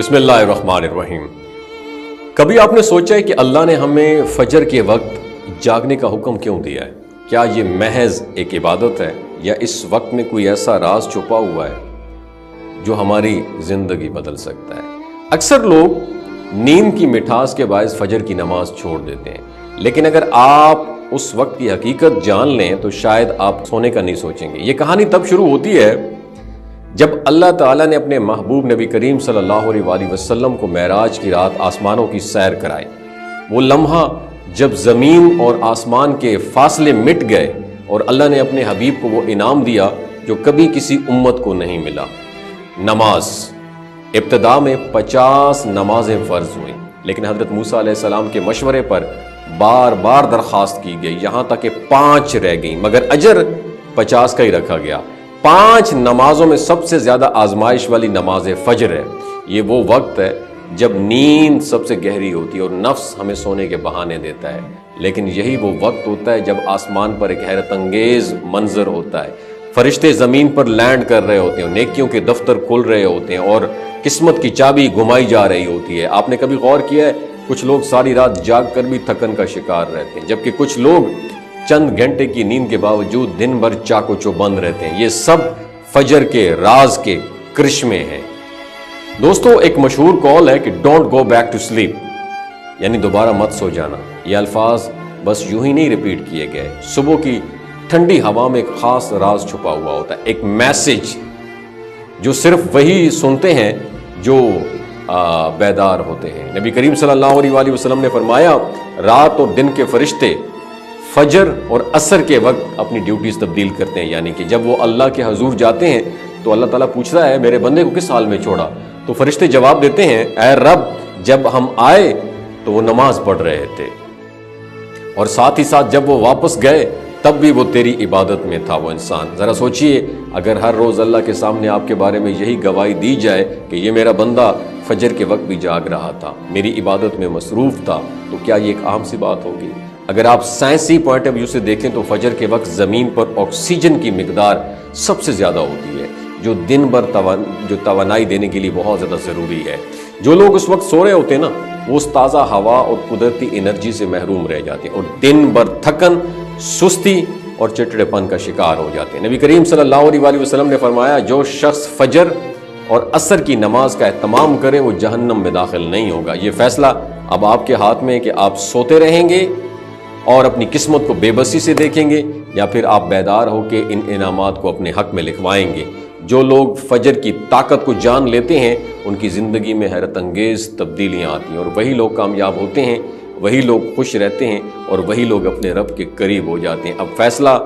بسم اللہ الرحمن الرحیم۔ کبھی آپ نے سوچا ہے کہ اللہ نے ہمیں فجر کے وقت جاگنے کا حکم کیوں دیا ہے؟ کیا یہ محض ایک عبادت ہے یا اس وقت میں کوئی ایسا راز چھپا ہوا ہے جو ہماری زندگی بدل سکتا ہے؟ اکثر لوگ نیند کی مٹھاس کے باعث فجر کی نماز چھوڑ دیتے ہیں، لیکن اگر آپ اس وقت کی حقیقت جان لیں تو شاید آپ سونے کا نہیں سوچیں گے۔ یہ کہانی تب شروع ہوتی ہے جب اللہ تعالیٰ نے اپنے محبوب نبی کریم صلی اللہ علیہ وآلہ وسلم کو معراج کی رات آسمانوں کی سیر کرائی۔ وہ لمحہ جب زمین اور آسمان کے فاصلے مٹ گئے اور اللہ نے اپنے حبیب کو وہ انعام دیا جو کبھی کسی امت کو نہیں ملا، نماز۔ ابتدا میں 50 نمازیں فرض ہوئیں، لیکن حضرت موسیٰ علیہ السلام کے مشورے پر بار بار درخواست کی گئی، یہاں تک کہ 5 رہ گئیں، مگر اجر 50 کا ہی رکھا گیا۔ 5 نمازوں میں سب سے زیادہ آزمائش والی نماز فجر ہے۔ یہ وہ وقت ہے جب نیند سب سے گہری ہوتی ہے اور نفس ہمیں سونے کے بہانے دیتا ہے، لیکن یہی وہ وقت ہوتا ہے جب آسمان پر ایک حیرت انگیز منظر ہوتا ہے۔ فرشتے زمین پر لینڈ کر رہے ہوتے ہیں، نیکیوں کے دفتر کھل رہے ہوتے ہیں اور قسمت کی چابی گھمائی جا رہی ہوتی ہے۔ آپ نے کبھی غور کیا ہے کچھ لوگ ساری رات جاگ کر بھی تھکن کا شکار رہتے ہیں، جبکہ کچھ لوگ چند گھنٹے کی نیند کے باوجود دن بھر چاقو چوبند رہتے ہیں۔ یہ سب فجر کے راز کے کرشمے ہیں۔ دوستو، ایک مشہور قول ہے کہ don't go back to sleep, یعنی دوبارہ مت سو جانا۔ یہ الفاظ بس یوں ہی نہیں ریپیٹ کیے گئے، صبح کی ٹھنڈی ہوا میں ایک خاص راز چھپا ہوا ہوتا ہے، ایک میسج جو صرف وہی سنتے ہیں جو بیدار ہوتے ہیں۔ نبی کریم صلی اللہ علیہ وآلہ وسلم نے فرمایا، رات اور دن کے فرشتے فجر اور عصر کے وقت اپنی ڈیوٹیز تبدیل کرتے ہیں، یعنی کہ جب وہ اللہ کے حضور جاتے ہیں تو اللہ تعالیٰ پوچھتا ہے میرے بندے کو کس حال میں چھوڑا؟ تو فرشتے جواب دیتے ہیں، اے رب، جب ہم آئے تو وہ نماز پڑھ رہے تھے، اور ساتھ ہی ساتھ جب وہ واپس گئے تب بھی وہ تیری عبادت میں تھا وہ انسان۔ ذرا سوچئے، اگر ہر روز اللہ کے سامنے آپ کے بارے میں یہی گواہی دی جائے کہ یہ میرا بندہ فجر کے وقت بھی جاگ رہا تھا، میری عبادت میں مصروف تھا، تو کیا یہ ایک عام سی بات ہوگی؟ اگر آپ سائنسی پوائنٹ آف ویو سے دیکھیں تو فجر کے وقت زمین پر آکسیجن کی مقدار سب سے زیادہ ہوتی ہے، جو دن بھر توانائی دینے کے لیے بہت زیادہ ضروری ہے۔ جو لوگ اس وقت سو رہے ہوتے ہیں نا، وہ اس تازہ ہوا اور قدرتی انرجی سے محروم رہ جاتے ہیں اور دن بھر تھکن، سستی اور چڑچڑے پن کا شکار ہو جاتے ہیں۔ نبی کریم صلی اللہ علیہ وآلہ وسلم نے فرمایا، جو شخص فجر اور عصر کی نماز کا اہتمام کرے وہ جہنم میں داخل نہیں ہوگا۔ یہ فیصلہ اب آپ کے ہاتھ میں ہے کہ آپ سوتے رہیں گے اور اپنی قسمت کو بے بسی سے دیکھیں گے، یا پھر آپ بیدار ہو کے ان انعامات کو اپنے حق میں لکھوائیں گے۔ جو لوگ فجر کی طاقت کو جان لیتے ہیں ان کی زندگی میں حیرت انگیز تبدیلیاں آتی ہیں، اور وہی لوگ کامیاب ہوتے ہیں، وہی لوگ خوش رہتے ہیں، اور وہی لوگ اپنے رب کے قریب ہو جاتے ہیں۔ اب فیصلہ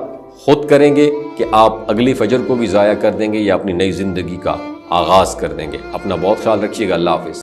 خود کریں گے کہ آپ اگلی فجر کو بھی ضائع کر دیں گے یا اپنی نئی زندگی کا آغاز کر دیں گے۔ اپنا بہت خیال رکھیے گا۔ اللہ حافظ۔